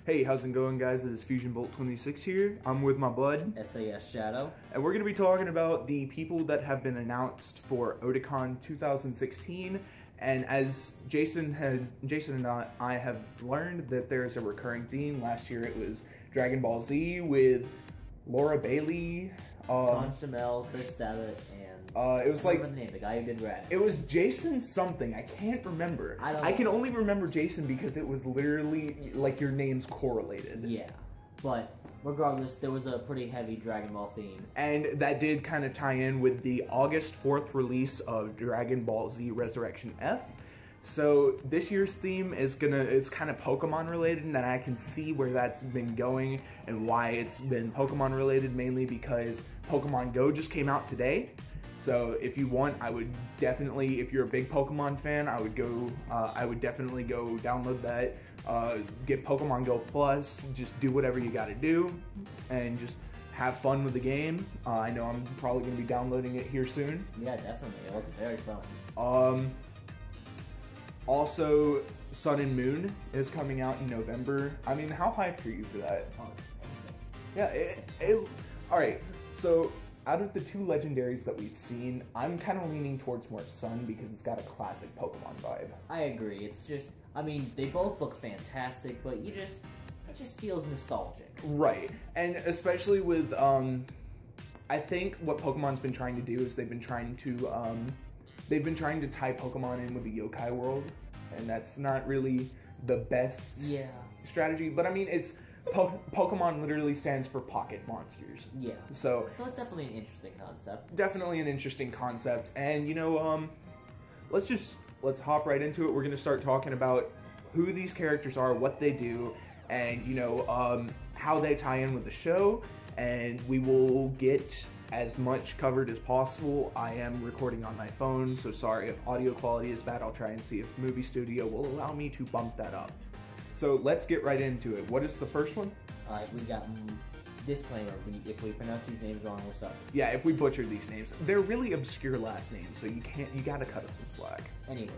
Hey, how's it going, guys? It is FusionBolt26 here. I'm with my bud, SAS Shadow. And we're going to be talking about the people that have been announced for Otakon 2016. And as Jason and I have learned that there's a recurring theme. Last year it was Dragon Ball Z with Laura Bailey, Son Shamel, Chris Sabat, and it was like the name, the guy who did Raditz. It was Jason something. I can't remember. I can only remember Jason because it was literally like your names correlated. Yeah, but regardless, there was a pretty heavy Dragon Ball theme, and that did kind of tie in with the August 4th release of Dragon Ball Z Resurrection F. So this year's theme is it's kind of Pokemon related, and I can see where that's been going and why it's been Pokemon related, mainly because Pokemon Go just came out today. So if you want, I would definitely, if you're a big Pokemon fan, I would definitely go download that, get Pokemon Go Plus, just do whatever you gotta do, and just have fun with the game. I know I'm probably gonna be downloading it here soon. Yeah, definitely, it looks very fun. Also, Sun and Moon is coming out in November. I mean, how hyped are you for that? Oh, yeah, it is. Alright, so out of the two legendaries that we've seen, I'm kind of leaning towards more Sun because it's got a classic Pokemon vibe. I agree. It's just, I mean, they both look fantastic, but it just feels nostalgic. Right, and especially with, I think what Pokemon's been trying to do is they've been trying to tie Pokemon in with the yokai world, and that's not really the best strategy, but I mean, it's Pokemon literally stands for pocket monsters. Yeah. So it's definitely an interesting concept. Definitely an interesting concept. And you know, let's hop right into it. We're gonna start talking about who these characters are, what they do, and you know, how they tie in with the show. And we will get as much covered as possible. I am recording on my phone, so sorry if audio quality is bad. I'll try and see if Movie Studio will allow me to bump that up. So let's get right into it. What is the first one? Alright, we got disclaimer. If we pronounce these names wrong, we're sorry. Yeah, if we butcher these names. They're really obscure last names, so you gotta cut us some slack. Anyways,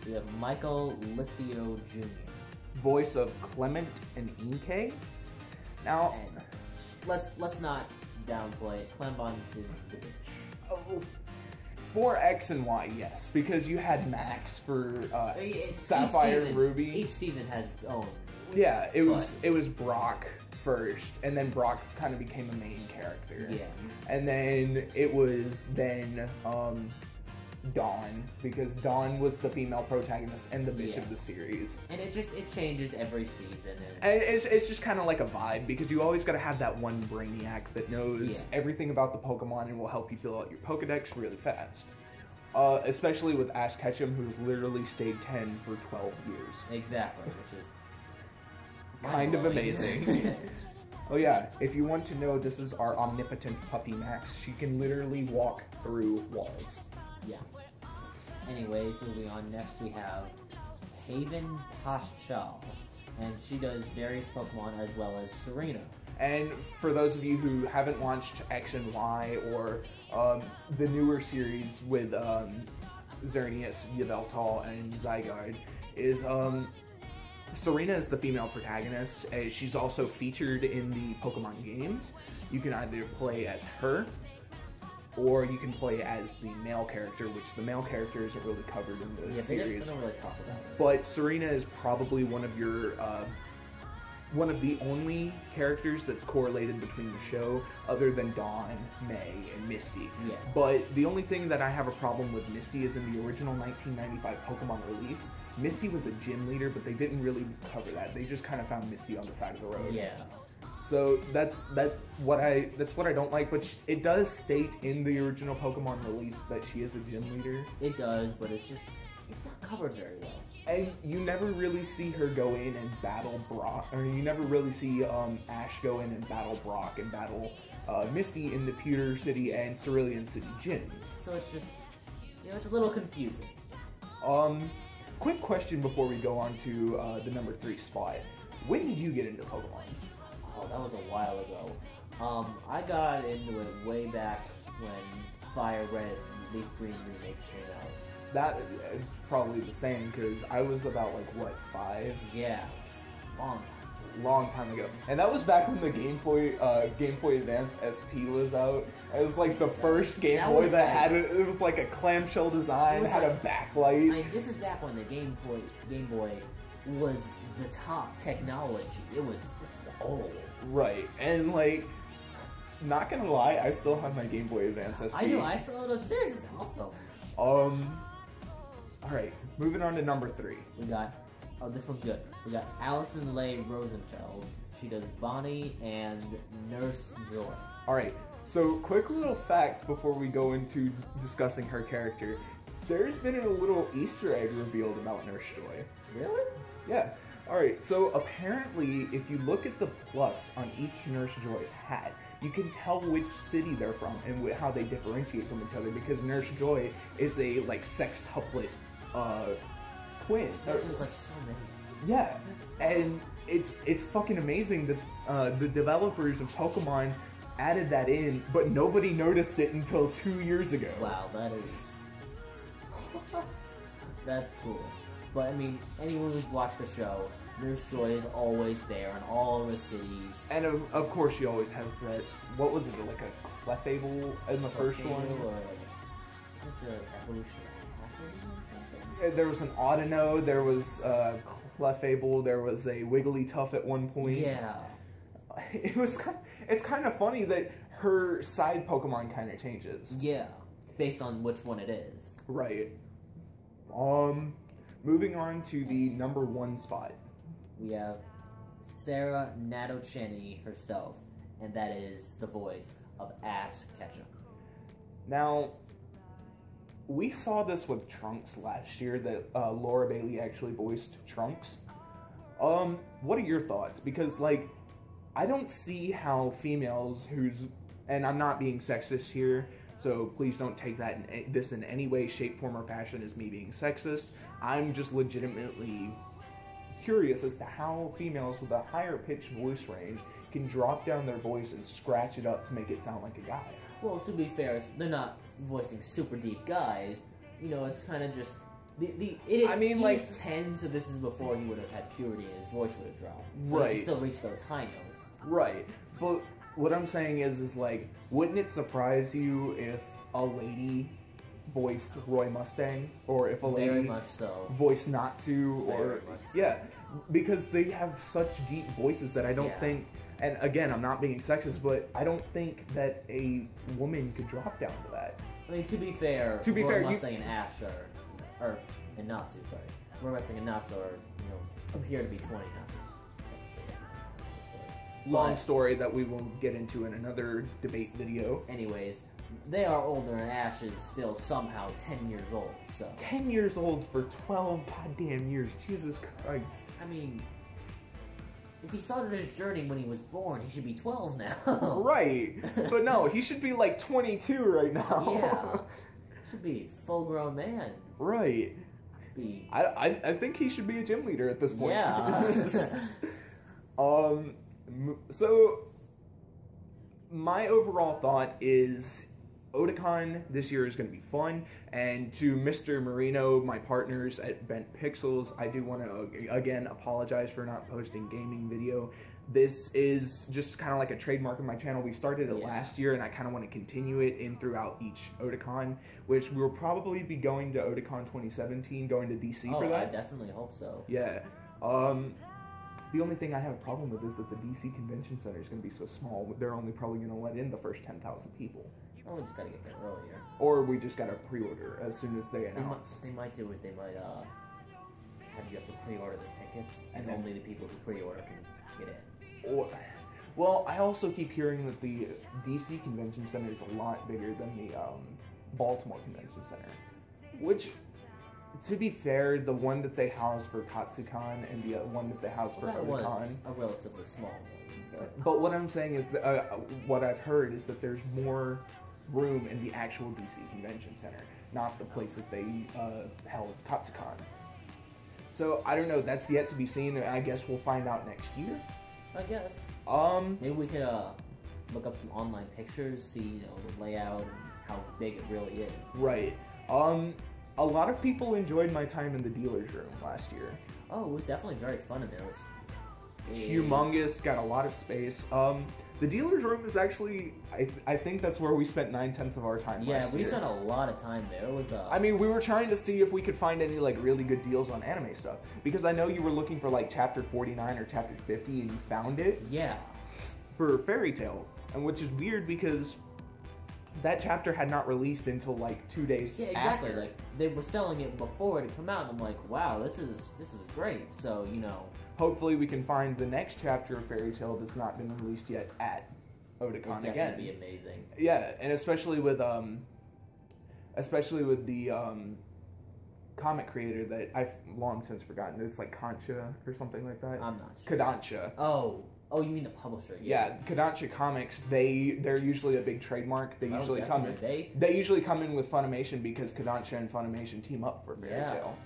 we have Michael Licio Jr. Voice of Clement and Inkay. Now, and let's not downplay it. Clembon is the bitch. Oh, for X and Y, yes, because you had Max for Sapphire and Ruby. Each season has its own. Yeah, it was Brock first, and then Brock kind of became a main character. Yeah, and then it was Dawn, because Dawn was the female protagonist and the bitch of the series. And it changes every season. And it's just kind of like a vibe, because you always got to have that one brainiac that knows everything about the Pokemon and will help you fill out your Pokedex really fast. Especially with Ash Ketchum, who's literally stayed 10 for 12 years. Exactly, which is kind of amazing. Oh yeah, if you want to know, this is our omnipotent puppy Max. She can literally walk through walls. Yeah. Anyways, moving on, next we have Haven Paschal, and she does various Pokemon as well as Serena. And for those of you who haven't watched X and Y or the newer series with Xerneas, Yveltal, and Zygarde, Serena is the female protagonist. She's also featured in the Pokemon games. You can either play as her, or you can play as the male character, which the male character isn't really covered in the series. They don't really talk about it. But Serena is probably one of the only characters that's correlated between the show, other than Dawn, May, and Misty. Yeah. But the only thing that I have a problem with Misty is in the original 1995 Pokemon release, Misty was a gym leader, but they didn't really cover that. They just kind of found Misty on the side of the road. Yeah. So that's what I don't like, but it does state in the original Pokemon release that she is a gym leader. It does, but it's not covered very well. And you never really see her go in and battle Brock, or you never really see Ash go in and battle Brock and battle Misty in the Pewter City and Cerulean City gyms. So it's just, you know, it's a little confusing. Quick question before we go on to the number 3 spot. When did you get into Pokemon? Oh, that was a while ago. I got into it way back when Fire Red and Leaf Green remakes came out. That is probably the same, because I was about, like, what, 5? Yeah. Long long time ago, and that was back when the Game Boy Advance SP was out. It was like the first Game Boy that had it was like a clamshell design, had a backlight. I mean, this is back when the Game Boy was the top technology. This is old. Right, and like, not gonna lie, I still have my Game Boy Advance SP. I know, I still have it upstairs. It's awesome. All right, moving on to number 3. We got. Oh, this one's good. We got Allison Leigh Rosenfeld. She does Bonnie and Nurse Joy. Alright, so quick little fact before we go into discussing her character. There's been a little Easter egg revealed about Nurse Joy. Really? Yeah. Alright, so apparently if you look at the plus on each Nurse Joy's hat, you can tell which city they're from and how they differentiate from each other, because Nurse Joy is a like sextuplet twin. There's like so many. Yeah, and it's fucking amazing that the developers of Pokemon added that in, but nobody noticed it until 2 years ago. Wow, that is that's cool. But I mean, anyone who's watched the show, Nurse Joy is always there in all the cities. And of course, she always has that. What was it, like a Clefable in the first one? Or like the evolution of There was an Audino, there was Clefable, there was a Wigglytuff at one point. Yeah. It's kind of funny that her side Pokemon kind of changes. Yeah, based on which one it is. Right. Moving on to the number 1 spot. We have Sarah Natochenny herself, and that is the voice of Ash Ketchum. Now, we saw this with Trunks last year, that Laura Bailey actually voiced Trunks. What are your thoughts? Because, like, I don't see how females and I'm not being sexist here, so please don't take this in any way, shape, form, or fashion as me being sexist. I'm just legitimately curious as to how females with a higher pitched voice range can drop down their voice and scratch it up to make it sound like a guy. Well, to be fair, they're not voicing super deep guys. You know, it's kind of just I mean, he's like 10, so this is before he would have had puberty and his voice would have dropped. So right. He can still reach those high notes. Right, but what I'm saying is like, wouldn't it surprise you if a lady voiced Roy Mustang, or if a lady Very much so. voiced Natsu, or yeah, because they have such deep voices that I don't think. And again, I'm not being sexist, but I don't think that a woman could drop down to that. I mean, to be fair, Roy Mustang and Ash and Natsu, sorry. Roy Mustang and Natsu are, appear to be 20 Natsus. Long story that we will get into in another debate video. Anyways, they are older, and Ash is still somehow 10 years old, so. 10 years old for 12 goddamn years, Jesus Christ. I mean, if he started his journey when he was born, he should be 12 now. Right. But no, he should be like 22 right now. Yeah. Should be a full-grown man. Right. I think he should be a gym leader at this point. Yeah. So, my overall thought is Otakon this year is going to be fun, and to Mr. Marino, my partners at Bent Pixels, I do want to, again, apologize for not posting gaming video. This is just kind of like a trademark of my channel. We started it last year, and I kind of want to continue it throughout each Otakon, which we'll probably be going to Otakon 2017, going to DC for that. I definitely hope so. Yeah. The only thing I have a problem with is that the DC Convention Center is going to be so small. They're only probably going to let in the first 10,000 people. Oh, we just got to get there earlier. Or we just got to pre-order as soon as they announce. What they might do is they might have you have to pre-order the tickets, and only the people who pre-order can get in. Well, I also keep hearing that the DC Convention Center is a lot bigger than the Baltimore Convention Center. Which, to be fair, the one that they house for Katsucon and the one that they house for Otakon was a relatively small one. But what I'm saying is that what I've heard is that there's more room in the actual DC Convention Center, not the place that they held Katsucon. So I don't know. That's yet to be seen. I guess we'll find out next year. I guess. Maybe we could look up some online pictures, see the layout and how big it really is. Right. A lot of people enjoyed my time in the dealer's room last year. Oh, it was definitely very fun in there. humongous, got a lot of space. The dealer's room is actually, I think that's where we spent 9/10 of our time last year. Yeah, we spent a lot of time there. It was, I mean, we were trying to see if we could find any, like, really good deals on anime stuff. Because I know you were looking for, like, chapter 49 or chapter 50, and you found it. Yeah. For Fairy Tail. And which is weird because that chapter had not released until, like, 2 days after. Yeah, exactly. After. Like, they were selling it before it had come out, and I'm like, wow, this is great. So, you know... Hopefully we can find the next chapter of Fairy Tail that's not been released yet at Otakon again. That'd be amazing. Yeah, and especially with the comic creator that I've long since forgotten. It's like Concha or something like that. I'm not sure. Kodansha. Oh, you mean the publisher? Yeah, Kodansha Comics. They're usually a big trademark. They usually come in. They usually come in with Funimation because Kodansha and Funimation team up for Fairy Tail.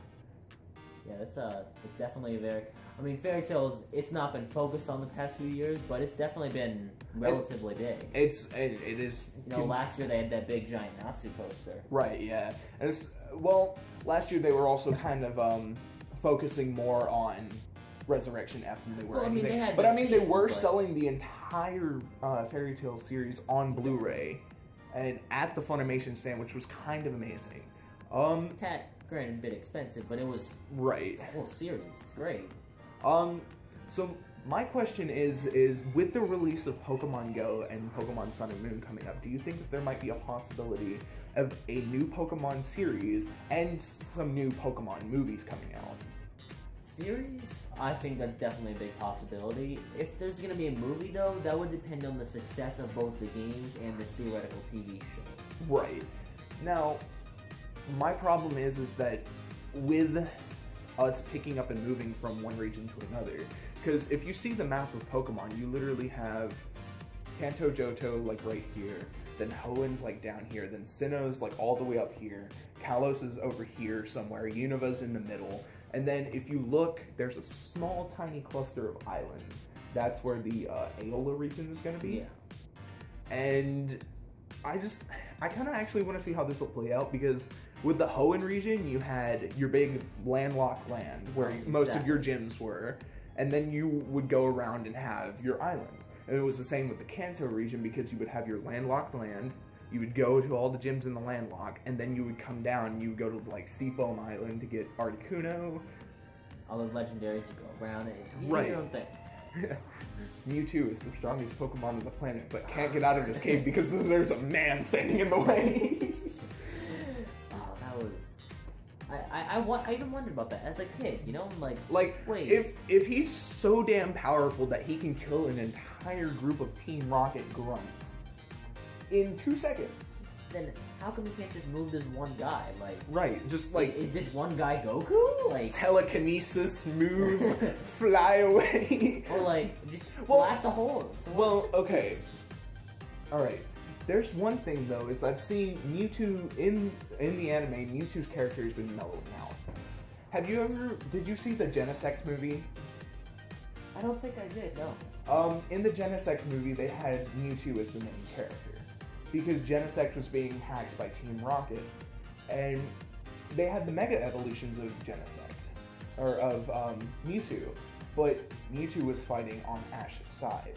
Yeah, it's definitely a very... I mean, Fairy Tail's, it's not been focused on the past few years, but it's definitely been relatively big. It is. You know, last year they had that big giant Natsu poster. Right, yeah. And it's, well, last year they were also kind of focusing more on Resurrection F than they were anything. They were selling the entire Fairy Tail series on Blu-ray and at the Funimation stand, which was kind of amazing. Granted, a bit expensive, but it was right. The whole series. It's great. So my question is with the release of Pokemon Go and Pokemon Sun and Moon coming up, do you think that there might be a possibility of a new Pokemon series and some new Pokemon movies coming out? Series? I think that's definitely a big possibility. If there's going to be a movie, though, that would depend on the success of both the games and this theoretical TV show. Right. Now, my problem is that with us picking up and moving from one region to another, because if you see the map of Pokemon, you literally have Kanto Johto like right here, then Hoenn's like down here, then Sinnoh's like all the way up here, Kalos is over here somewhere, Unova's in the middle, and then if you look, there's a small tiny cluster of islands. That's where the Aola region is going to be. Yeah. And I kind of actually want to see how this will play out, because with the Hoenn region, you had your big landlocked land where most of your gyms were, and then you would go around and have your islands. And it was the same with the Kanto region, because you would have your landlocked land, you would go to all the gyms in the landlock, and then you would come down and you would go to like Seafoam Island to get Articuno. All the legendaries you go around and you do your own thing. Mewtwo is the strongest Pokemon on the planet, but can't get out of his cave because there's a man standing in the way. Oh, that was... I even wondered about that as a kid, you know? Like, wait. If he's so damn powerful that he can kill an entire group of Team Rocket grunts in 2 seconds, then how come you can't just move this one guy? Like, right, just like... Is this one guy Goku? Like... Telekinesis, move, fly away. Or like, just blast a hole. Well, okay. Alright. There's one thing though, is I've seen Mewtwo in the anime, Mewtwo's character has been mellowing out. Did you see the Genesect movie? I don't think I did, no. In the Genesect movie, they had Mewtwo as the main character, because Genesect was being hacked by Team Rocket, and they had the Mega Evolutions of Genesect, or of Mewtwo, but Mewtwo was fighting on Ash's side.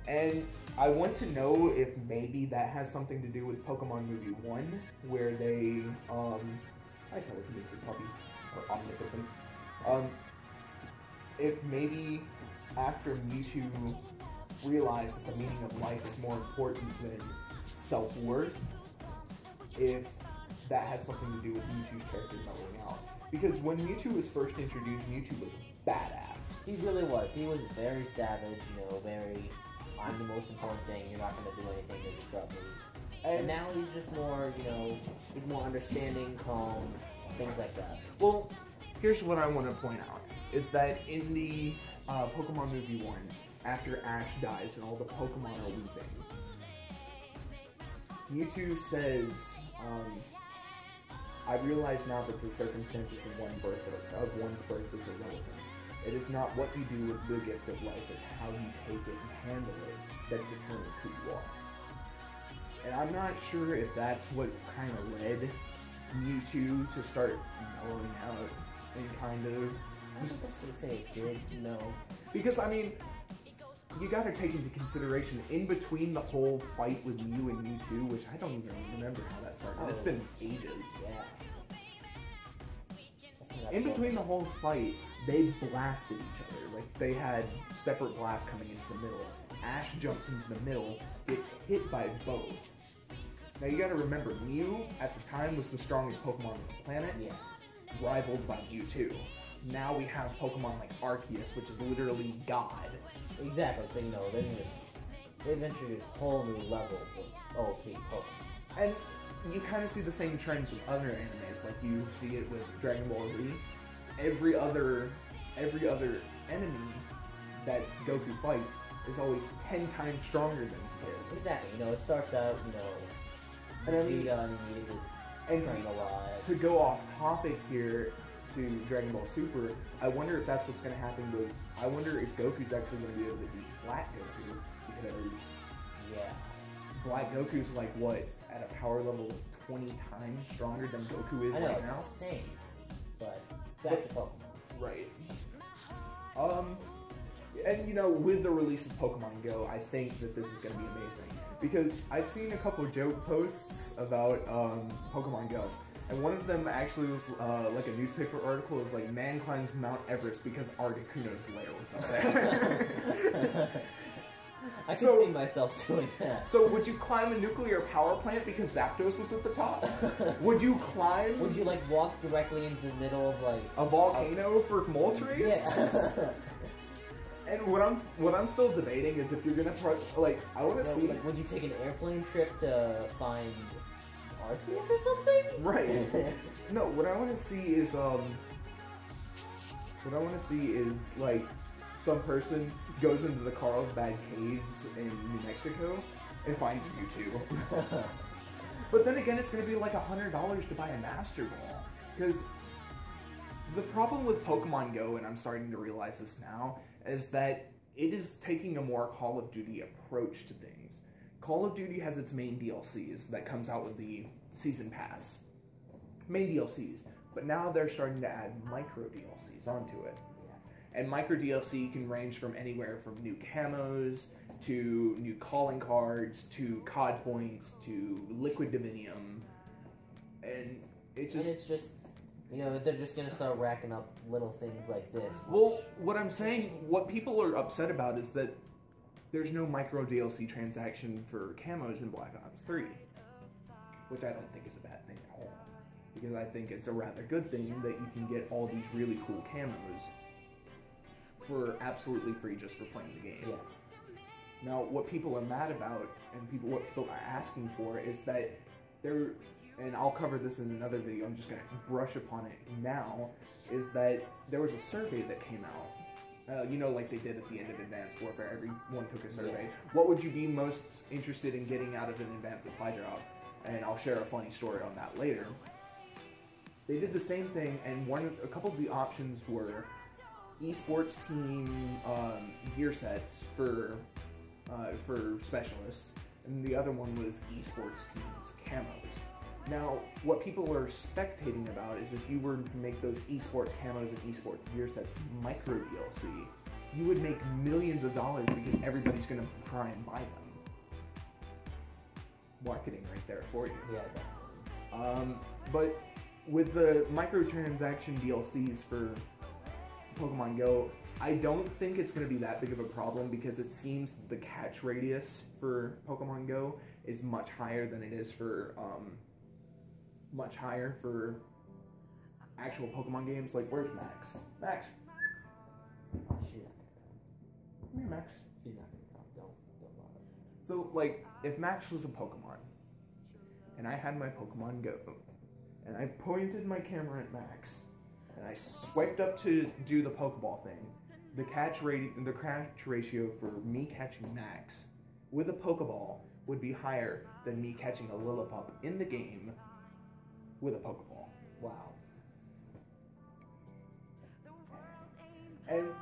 And I want to know if maybe that has something to do with Pokemon Movie 1, where they, I telekinesis puppy, or omnipotent, if maybe after Mewtwo realized that the meaning of life is more important than self-worth, if that has something to do with Mewtwo's character mellowing out. Because when Mewtwo was first introduced, Mewtwo was badass. He really was. He was very savage, very, I'm the most important thing, you're not going to do anything to disrupt me. And now he's just more, he's more understanding, calm, things like that. Well, here's what I want to point out, is that in the Pokemon Movie 1, after Ash dies and all the Pokemon are weeping, Mewtwo says, I realize now that the circumstances of one's birth is irrelevant. It is not what you do with the gift of life, it's how you take it and handle it that determines who you are. And I'm not sure if that's what kind of led Mewtwo to start mellowing out and kind of I think that's what they say it did, no. Because, I mean, you gotta take into consideration, in between the whole fight with Mew and Mewtwo, which I don't even remember how that started. It's been ages. Yeah. In between the whole fight, they blasted each other. Like, they had separate blasts coming into the middle. Ash jumps into the middle, gets hit by both. Now you gotta remember, Mew at the time was the strongest Pokemon on the planet, rivaled by Mewtwo. Now we have Pokemon like Arceus, which is literally God. Exactly, so you know, they've introduced a whole new level of OP Pokemon. And you kind of see the same trends with other animes, like you see it with Dragon Ball Z. Every other enemy that Goku fights is always 10 times stronger than he is. Exactly, you know, it starts out, you know, and I mean, Vegeta and you need to train a lot. To go off topic here to Dragon Ball Super, I wonder if that's what's going to happen with, I wonder if Goku's actually going to be able to beat Black Goku, because Black Goku's like, what, at a power level of 20 times stronger than Goku is right now? It's insane, but that's a Pokemon. Right. And you know, with the release of Pokemon Go, I think that this is going to be amazing. Because I've seen a couple of joke posts about Pokemon Go. And one of them actually was like a newspaper article. It was like, man climbs Mount Everest because Articuno's lair was up there. I can see myself doing that. So would you climb a nuclear power plant because Zapdos was at the top? Would you climb... Would you like walk directly into the middle of like... a volcano for Moltres? Yeah. And what I'm still debating is if you're gonna I want to see. Like, would you take an airplane trip to find Arceus or something? Right. No, what I want to see is like some person goes into the Carlsbad Caves in New Mexico and finds Mewtwo. But then again, it's gonna be like $100 to buy a Master Ball, because the problem with Pokemon Go, and I'm starting to realize this now, is that it is taking a more Call of Duty approach to things. Call of Duty has its main DLCs that comes out with the Season Pass. Main DLCs. But now they're starting to add micro DLCs onto it. And micro DLC can range from anywhere from new camos, to new calling cards, to COD points, to Liquid Divinium. And it's just... You know, they're just gonna start racking up little things like this. Well, what I'm saying, what people are upset about is that there's no micro DLC transaction for camos in Black Ops 3. Which I don't think is a bad thing at all. Because I think it's a rather good thing that you can get all these really cool camos for absolutely free just for playing the game. Yeah. Now, what people are mad about, and what people are asking for, is that they're... and I'll cover this in another video, I'm just going to brush upon it now, is that there was a survey that came out. You know, like they did at the end of Advanced Warfare, everyone took a survey. Yeah. What would you be most interested in getting out of an advanced supply drop? And I'll share a funny story on that later. They did the same thing, and a couple of the options were esports team gear sets for specialists, and the other one was esports teams camos. Now, what people are spectating about is if you were to make those esports camos and esports gear sets micro DLC, you would make millions of dollars because everybody's going to try and buy them. Marketing right there for you. Yeah, definitely. But with the microtransaction DLCs for Pokemon Go, I don't think it's going to be that big of a problem because it seems the catch radius for Pokemon Go is much higher than it is for actual Pokemon games. Like, where's Max? Max! Oh, she's not gonna come. Come here, Max. She's not gonna come. Don't bother. So, like, if Max was a Pokemon, and I had my Pokemon Go, and I pointed my camera at Max, and I swiped up to do the Pokeball thing, the catch ratio for me catching Max with a Pokeball would be higher than me catching a Lillipup in the game with a Pokeball. Wow. And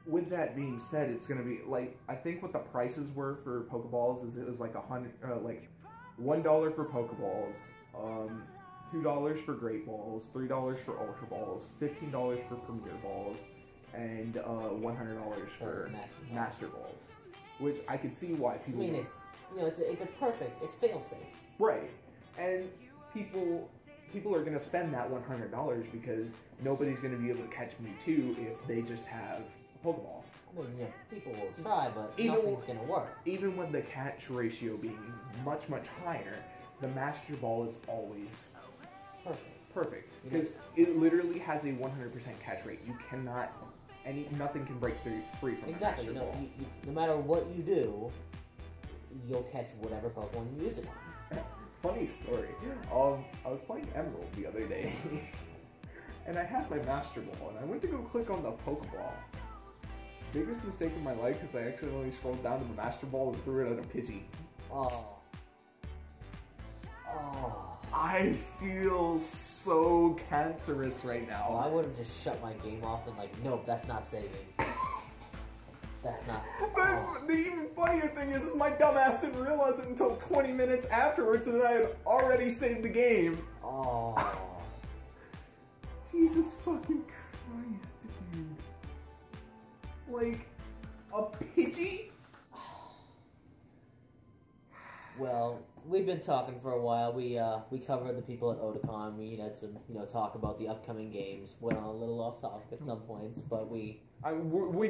with that being said, it's gonna be like, I think what the prices were for Pokeballs is it was like $1 for Pokeballs, $2 for Great Balls, $3 for Ultra Balls, $15 for Premier Balls, and $100 for Master Balls. Which I could see why people. I mean, it's a perfect. It's fail safe. Right, and people are going to spend that $100 because nobody's going to be able to catch Mewtwo if they just have a Pokeball. I mean, yeah, people will try, but nothing's going to work. Even with the catch ratio being much, much higher, the Master Ball is always perfect. Because it literally has a 100% catch rate. You cannot, nothing can break free from exactly. the Master Ball. No matter what you do, you'll catch whatever Pokemon you use it on. Funny story. I was playing Emerald the other day, and I had my Master Ball, and I went to go click on the Pokeball. Biggest mistake of my life because I accidentally scrolled down to the Master Ball and threw it at a Pidgey. Oh. I feel so cancerous right now. Well, I would have just shut my game off and like, nope, that's not saving. That's not. The even funnier thing is my dumbass didn't realize it until 20 minutes afterwards and I had already saved the game. Oh. Jesus fucking Christ, dude. Like, a Pidgey? Well, we've been talking for a while. We covered the people at Otakon. We had some, talk about the upcoming games. Went on a little off topic at some points, but we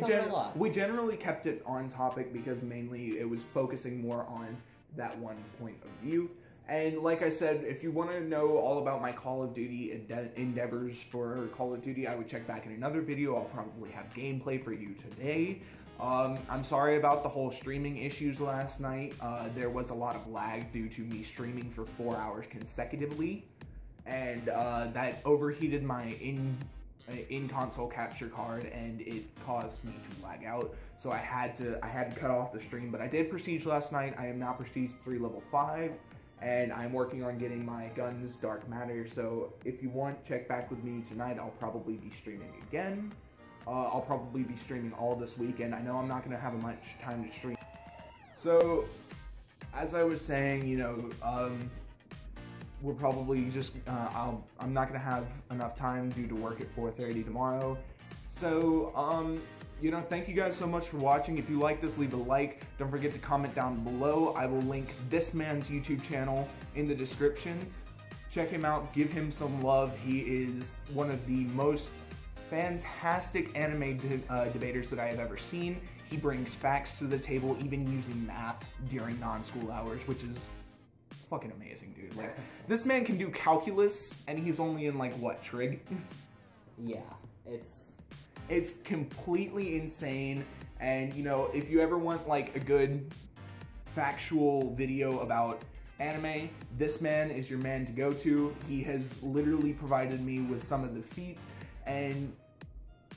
generally kept it on topic because mainly it was focusing more on that one point of view. And like I said, if you want to know all about my Call of Duty endeavors for Call of Duty, I would check back in another video. I'll probably have gameplay for you today. I'm sorry about the whole streaming issues last night. There was a lot of lag due to me streaming for 4 hours consecutively, and that overheated my in-console capture card, and it caused me to lag out. So I had to cut off the stream. But I did Prestige last night. I am now Prestige 3 level 5. And I'm working on getting my guns Dark Matter, so if you want, check back with me tonight. I'll probably be streaming again. I'll probably be streaming all this weekend. I know I'm not going to have much time to stream. So, as I was saying, we're probably just, I'm not going to have enough time due to work at 4:30 tomorrow. So, thank you guys so much for watching. If you like this, leave a like. Don't forget to comment down below. I will link this man's YouTube channel in the description. Check him out. Give him some love. He is one of the most fantastic anime debaters that I have ever seen. He brings facts to the table, even using math during non-school hours, which is fucking amazing, dude. Like, this man can do calculus, and he's only in, like, what, trig? Yeah, It's completely insane, and if you ever want like a good factual video about anime, this man is your man to go to. He has literally provided me with some of the feats and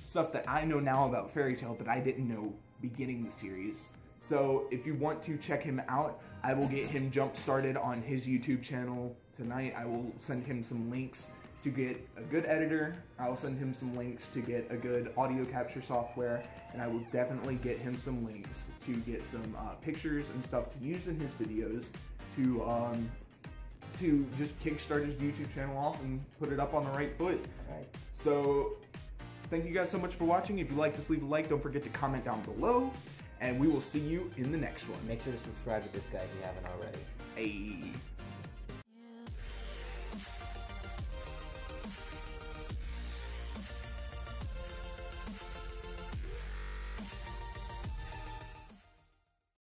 stuff that I know now about Fairy Tail that I didn't know beginning the series. So if you want to check him out, I will get him jump started on his YouTube channel tonight. I will send him some links to get a good editor. I'll send him some links to get a good audio capture software, and I will definitely get him some links to get some pictures and stuff to use in his videos to just kickstart his YouTube channel off and put it up on the right foot. Alright. So, thank you guys so much for watching. If you like this, leave a like. Don't forget to comment down below, and we will see you in the next one. Make sure to subscribe to this guy if you haven't already. Hey.